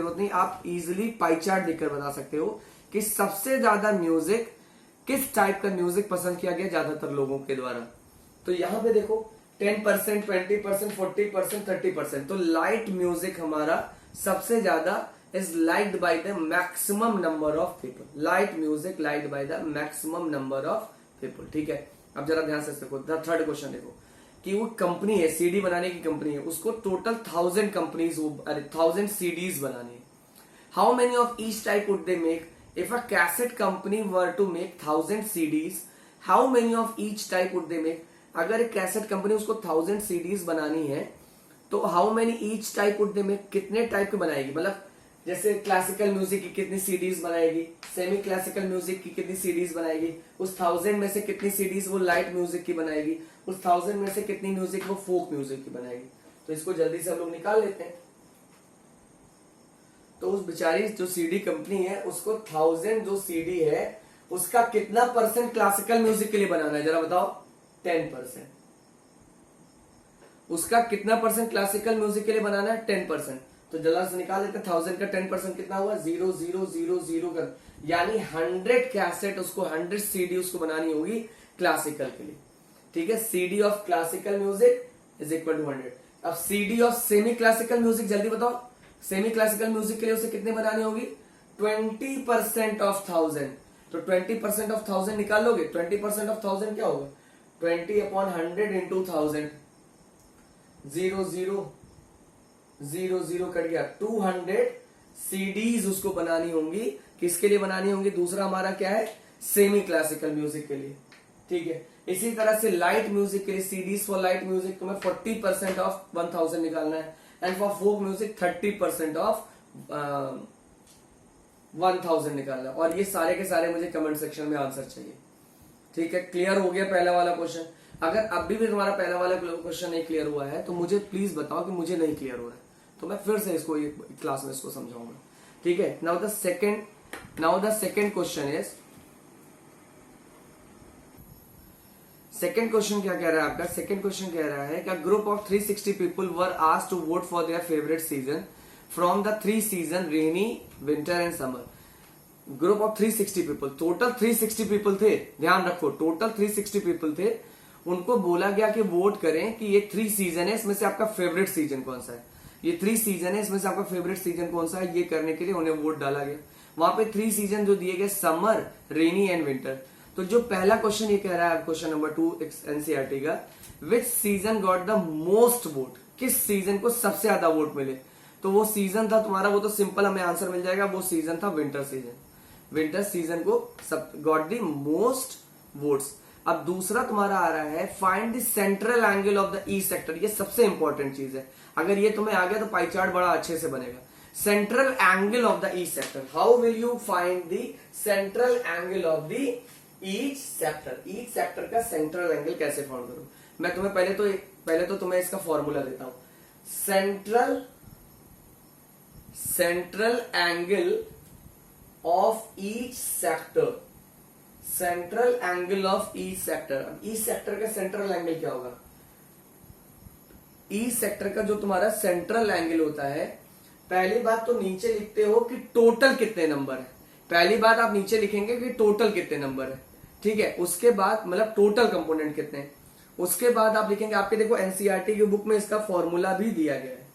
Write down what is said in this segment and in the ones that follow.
जरूरत नहीं, आप इजिली पाई चार्ट देखकर बता सकते हो कि सबसे ज्यादा म्यूजिक किस टाइप का म्यूजिक पसंद किया गया ज्यादातर लोगों के द्वारा। तो यहां पे देखो 10%, 20%, 40%, 30%। तो लाइट म्यूजिक हमारा सबसे ज्यादा is liked by the maximum number of people. Light music liked by the maximum number of people. ठीक है, अब जरा ध्यान से देखो, थर्ड क्वेश्चन देखो कि वो कंपनी है, सीडी बनाने की कंपनी है, उसको टोटल 1000 सीडीज बनानी है। How many of each type would they make? If a cassette company were to make 1000 CDs, how many of each type would they make? अगर एक कैसेट कंपनी उसको 1000 सीडीज बनानी है तो how many each type would they make, कितने type के बनाएगी? मतलब जैसे क्लासिकल म्यूजिक की कितनी सीडीज बनाएगी, सेमी क्लासिकल म्यूजिक की कितनी सीडीज बनाएगी, उस 1000 में से कितनी सीडीज वो लाइट म्यूजिक की बनाएगी, उस 1000 में से कितनी म्यूजिक वो फोक म्यूजिक की बनाएगी। तो इसको जल्दी से हम लोग निकाल लेते हैं। तो उस बेचारी जो सीडी कंपनी है उसको 1000 जो सीडी है उसका कितना परसेंट क्लासिकल म्यूजिक के लिए बनाना है, जरा बताओ। 10%। उसका कितना परसेंट क्लासिकल म्यूजिक के लिए बनाना है? 10%। तो जल्द से निकाल लेते हैं। 1000 का 10% कितना हुआ? 0 0 0 0 कर, यानी 100 कैसेट उसको 100 सीडी उसको बनानी होगी क्लासिकल के लिए। ठीक है, CD of classical music is equal to 100। अब CD of semi classical music जल्दी बताओ। सेमी क्लासिकल म्यूजिक के लिए उसे कितने बनानी होगी? 20% ऑफ 1000। तो 20% ऑफ 1000 निकाल लोगे। 20% ऑफ 1000 क्या होगा? 20/100 इंटू 1000। 0 0 0 0 कट गया। 200 सीडीज उसको बनानी होंगी। किसके लिए बनानी होंगी? दूसरा हमारा क्या है? सेमी क्लासिकल म्यूजिक के लिए। ठीक है, इसी तरह से लाइट म्यूजिक के लिए सीडीज फॉर लाइट म्यूजिक तुम्हें 40% ऑफ 1000 निकालना है, and for folk music 30% of 1000 निकालना है। और ये सारे के सारे मुझे कमेंट सेक्शन में आंसर चाहिए। ठीक है, क्लियर हो गया पहला वाला क्वेश्चन? अगर अभी भी तुम्हारा पहला वाला क्वेश्चन नहीं क्लियर हुआ है तो मुझे प्लीज बताओ कि मुझे नहीं क्लियर हो रहा है, तो मैं फिर से इसको क्लास में इसको समझाऊंगा। ठीक है, now the second question is, second question क्या कह रहा है आपका? सेकेंड क्वेश्चन कह रहा है कि group of 360 people were asked to vote for their favourite season from the 3 season, rainy, winter and summer. Group of 360 people, total 360 people थे, ध्यान रखो टोटल 360 पीपल थे। उनको बोला गया कि वोट करें कि ये 3 सीजन है, इसमें से आपका फेवरेट सीजन कौन सा है। ये 3 सीजन है, इसमें से आपका फेवरेट सीजन कौन सा है, ये करने के लिए उन्हें वोट डाला गया। वहां पे 3 सीजन जो दिए गए, समर, रेनी एंड विंटर। तो जो पहला क्वेश्चन ये कह रहा है, क्वेश्चन नंबर 2 एनसीईआरटी का, विच season got the most vote? किस सीजन को सबसे ज्यादा वोट मिले? तो वो सीजन था तुम्हारा, वो तो सिंपल हमें आंसर मिल जाएगा, वो सीजन था विंटर सीजन। विंटर सीजन को सब गॉट द मोस्ट वोट्स। अब दूसरा तुम्हारा आ रहा है, find the central angle of the east sector. ये सबसे इंपॉर्टेंट चीज है, अगर ये तुम्हें आ गया तो पाई चार्ट बड़ा अच्छे से बनेगा। Central angle of the east sector, how will you find the central angle of the each sector? Each sector का सेंट्रल एंगल कैसे फाउंड करूं? मैं तुम्हें पहले तो तुम्हें इसका फॉर्मूला देता हूं। Central angle of each sector, central angle of each sector. अब ईच सेक्टर का सेंट्रल एंगल क्या होगा? ईच सेक्टर का जो तुम्हारा सेंट्रल एंगल होता है, पहली बात तो नीचे लिखते हो कि टोटल कितने नंबर है। पहली बात आप नीचे लिखेंगे कि टोटल कितने नंबर है, ठीक है। उसके बाद मतलब टोटल कंपोनेंट कितने हैं, उसके बाद आप लिखेंगे, आपके देखो एनसीईआरटी की बुक में इसका फॉर्मूला भी दिया गया है,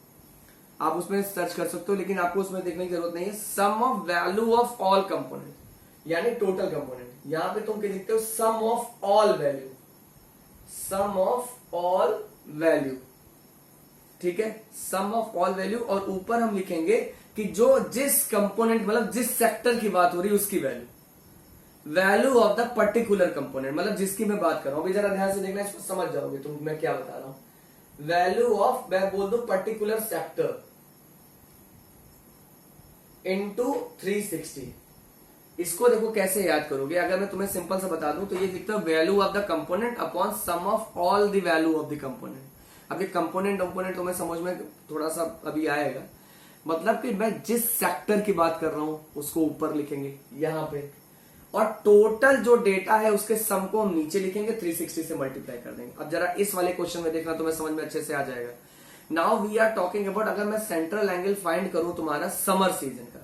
आप उसमें सर्च कर सकते हो, लेकिन आपको उसमें देखने की जरूरत नहीं है। Sum of value of all component, यानी टोटल कंपोनेंट। यहां पे तुम क्या लिखते हो? Sum of all value, sum of all value, ठीक है, सम ऑफ ऑल वैल्यू। और ऊपर हम लिखेंगे कि जो जिस कंपोनेंट मतलब जिस सेक्टर की बात हो रही है उसकी value, value of the particular component, मतलब जिसकी मैं बात कर रहा हूं। अभी जरा ध्यान से देखना, इसको समझ जाओगे तुम मैं क्या बता रहा हूं। वैल्यू ऑफ, मैं बोल दो पर्टिकुलर सेक्टर इनटू 360। इसको देखो कैसे याद करोगे, अगर मैं तुम्हें सिंपल से बता दूं तो ये लिखता है value of the component upon sum of all the value of the component. अब ये कंपोनेंट तुम्हें समझ में थोड़ा सा अभी आएगा, मतलब कि मैं जिस सेक्टर की बात कर रहा हूं उसको ऊपर लिखेंगे यहां पे, और टोटल जो डेटा है उसके सम को हम नीचे लिखेंगे, 360 से मल्टीप्लाई कर देंगे। अब जरा इस वाले क्वेश्चन में देखना, तुम्हें समझ में अच्छे से आ जाएगा। Now we are talking about, अगर मैं सेंट्रल एंगल फाइंड करूं तुम्हारा समर सीजन का,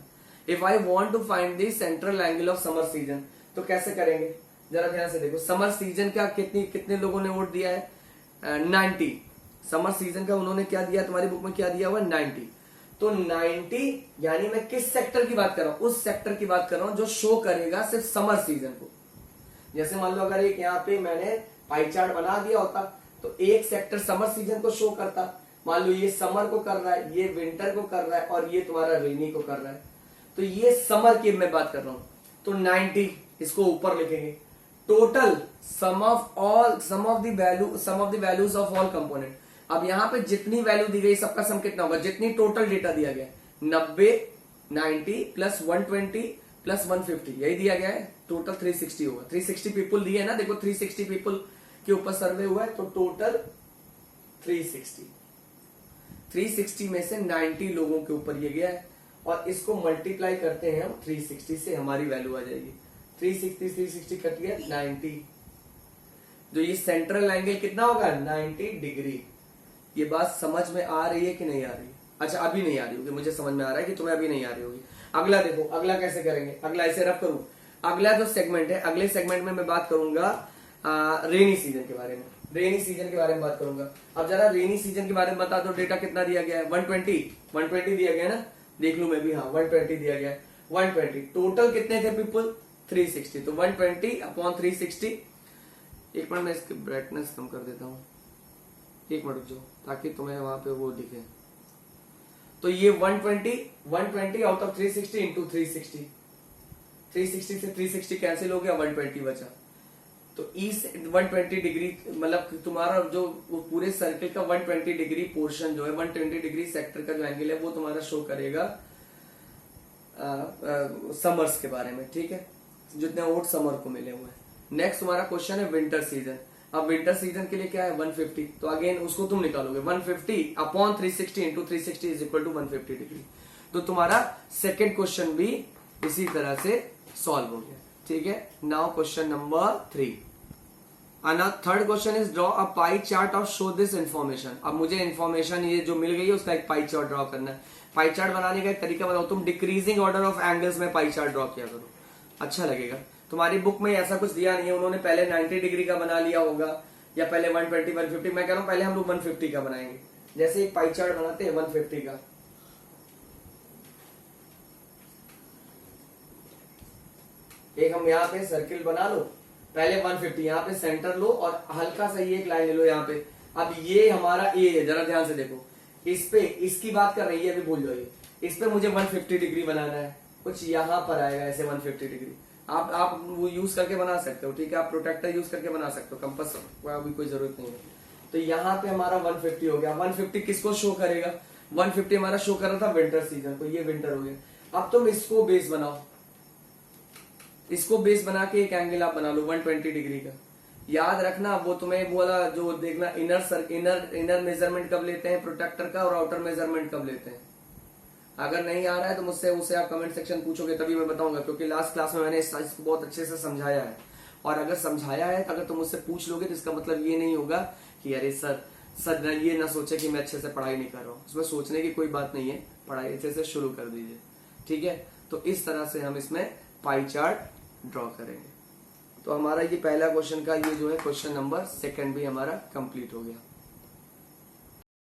if I want to find the central angle of summer season, तो कैसे करेंगे जरा ध्यान से देखो। समर सीजन का कितने लोगों ने वोट दिया है? 90। समर सीजन का उन्होंने क्या दिया, तुम्हारी बुक में क्या दिया हुआ? 90। तो 90 यानी मैं किस सेक्टर की बात कर रहा हूं? उस सेक्टर की बात कर रहा हूं जो शो करेगा सिर्फ समर सीजन को। जैसे मान लो अगर एक यहाँ पे मैंने पाई चार्ट बना दिया होता तो एक सेक्टर समर सीजन को शो करता। मान लो ये समर को कर रहा है, ये विंटर को कर रहा है और ये तुम्हारा रेनी को कर रहा है। तो ये समर की मैं बात कर रहा हूं, तो 90 इसको ऊपर लिखेंगे। Total sum of the values of all component. अब यहाँ पे जितनी वैल्यू दी गई सबका सम कितना होगा? जितनी टोटल डेटा दिया गया 90 90 प्लस 120 प्लस 150 यही दिया गया है, टोटल 360 होगा। 360 पीपल दिए है ना, देखो 360 पीपल के ऊपर सर्वे हुआ है, तो टोटल 360 में से 90 लोगों के ऊपर ये गया है और इसको मल्टीप्लाई करते हैं हम 360 से, हमारी वैल्यू आ जाएगी 360 कट गया 90। जो ये सेंट्रल एंगल कितना होगा? 90 डिग्री। ये बात समझ में आ रही है कि नहीं आ रही? अच्छा अभी नहीं आ रही होगी, मुझे समझ में आ रहा है कि तुम्हें अभी नहीं आ रही होगी। अगला देखो, अगला कैसे करेंगे? अगला ऐसे रफ करूं, अगला जो सेगमेंट है, अगले सेगमेंट में मैं बात करूंगा रेनी सीजन के बारे में। रेनी सीजन के बारे में बात करूंगा। अब जरा रेनी सीजन के बारे में बता दो, डेटा कितना दिया गया है? 120 दिया गया है ना, देख लू मैं भी, हाँ 120 दिया गया है। 120 टोटल कितने थे पीपल? 360। तो 120 अपॉन 360। एक मिनट मैं इसकी ब्राइटनेस कम कर देता हूं, एक मिनट जो, ताकि तुम्हें वहां पे वो दिखे। तो ये 120 आउट ऑफ 360 इंटू 360 से 360 कैंसिल हो गया, 120 बचा। तो इस 120 डिग्री मतलब तुम्हारा जो वो पूरे सर्कल का 120 डिग्री पोर्शन जो है, 120 डिग्री सेक्टर का जो एंगल है वो तुम्हारा शो करेगा समर्स के बारे में, ठीक है, जितने वोट समर को मिले हुए हैं। नेक्स्ट तुम्हारा क्वेश्चन है विंटर सीजन। अब विंटर सीजन के लिए क्या है? 150। तो अगेन उसको तुम निकालोगे, 150 upon 360 into 360 is equal to 150 degree. तो तुम्हारा सेकेंड क्वेश्चन भी इसी तरह से सॉल्व हो गया, ठीक है। Now question number 3। Third question is draw a pie chart of show this information. अब मुझे इन्फॉर्मेशन ये जो मिल गई है उसका एक पाई चार्ट ड्रॉ करना है। पाई चार्ट बनाने का एक तरीका बताओ, तुम डिक्रीजिंग ऑर्डर ऑफ एंगल्स में पाई चार्ट ड्रॉ किया करो, अच्छा लगेगा। तुम्हारी बुक में ऐसा कुछ दिया नहीं है, उन्होंने पहले 90 डिग्री का बना लिया होगा या पहले 120 150। मैं कह रहा हूं पहले हम लोग 150 का बनाएंगे। जैसे एक पाई चार्ट बनाते हैं 150 का, एक हम यहाँ पे सर्किल बना लो, पहले 150 यहाँ पे सेंटर लो और हल्का सा ये एक लाइन ले लो यहाँ पे। अब ये हमारा ए है, जरा ध्यान से देखो, इस पे इसकी बात कर रही है, अभी भूल जाइए। इस पे मुझे 150 डिग्री बनाना है, कुछ यहाँ पर आएगा ऐसे 150 डिग्री। आप वो यूज करके बना सकते हो, ठीक है, आप प्रोटेक्टर यूज करके बना सकते हो, कंपास अभी कोई जरूरत नहीं है। तो यहाँ पे हमारा 150 हो गया। 150 किसको शो करेगा? 150 हमारा शो कर रहा था विंटर सीजन को, ये विंटर हो गया। अब तुम इसको बेस बनाओ, इसको बेस बना के एक एंगल आप बना लो 120 डिग्री का। याद रखना वो तुम्हें बोला जो देखना, इनर मेजरमेंट कब लेते हैं प्रोटेक्टर का और आउटर मेजरमेंट कब लेते हैं। अगर नहीं आ रहा है तो मुझसे उसे आप कमेंट सेक्शन पूछोगे तभी मैं बताऊंगा, क्योंकि लास्ट क्लास में मैंने इसको बहुत अच्छे से समझाया है। और अगर समझाया है तो अगर तुम मुझसे पूछ लोगे तो इसका मतलब ये नहीं होगा कि अरे सर ये ना सोचे कि मैं अच्छे से पढ़ाई नहीं कर रहा हूँ। उसमें सोचने की कोई बात नहीं है, पढ़ाई अच्छे से शुरू कर दीजिए, ठीक है। तो इस तरह से हम इसमें पाई चार्ट ड्रॉ करेंगे। तो हमारा ये पहला क्वेश्चन का ये जो है क्वेश्चन नंबर 2 भी हमारा कंप्लीट हो गया।